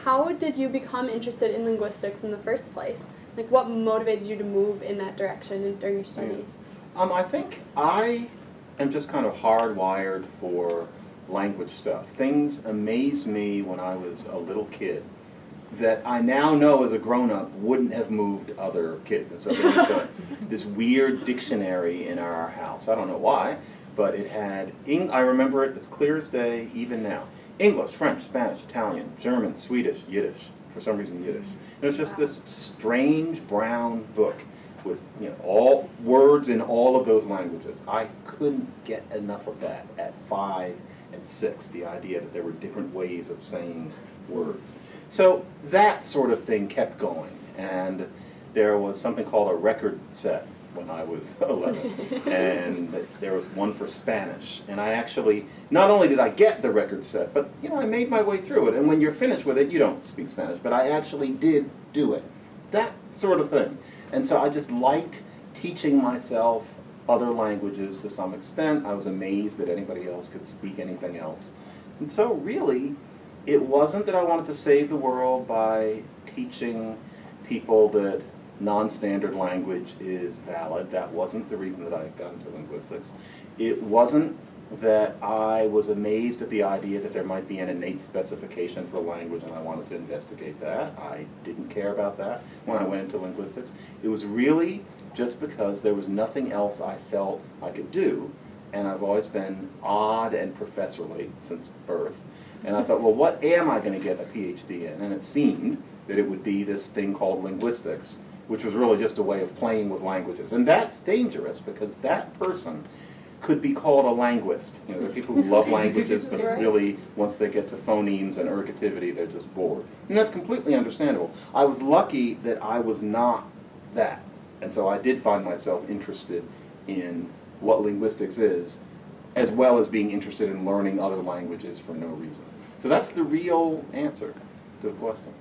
How did you become interested in linguistics in the first place? Like, what motivated you to move in that direction during your studies? I think I am just kind of hardwired for language stuff. Things amazed me when I was a little kid that I now know as a grown-up wouldn't have moved other kids. And so there was this weird dictionary in our house. I don't know why, but it had, I remember it as clear as day, even now. English, French, Spanish, Italian, German, Swedish, Yiddish. For some reason, Yiddish. And it was just this strange brown book with all words in all of those languages. I couldn't get enough of that at 5 and 6, the idea that there were different ways of saying words. So that sort of thing kept going, and there was something called a record set when I was 11, and there was one for Spanish, and I actually, not only did I get the record set, but I made my way through it, and when you're finished with it, you don't speak Spanish, but I actually did do it. That sort of thing. And so I just liked teaching myself other languages to some extent. I was amazed that anybody else could speak anything else. And so really, it wasn't that I wanted to save the world by teaching people that non-standard language is valid. That wasn't the reason that I got into linguistics. It wasn't that I was amazed at the idea that there might be an innate specification for language and I wanted to investigate that. I didn't care about that when I went into linguistics. It was really just because there was nothing else I felt I could do, and I've always been odd and professorly since birth. And I thought, well, what am I going to get a PhD in? And it seemed that it would be this thing called linguistics, which was really just a way of playing with languages. And that's dangerous because that person could be called a linguist. There are people who love languages, but really, once they get to phonemes and ergativity, they're just bored. And that's completely understandable. I was lucky that I was not that. And so I did find myself interested in what linguistics is, as well as being interested in learning other languages for no reason. So that's the real answer to the question.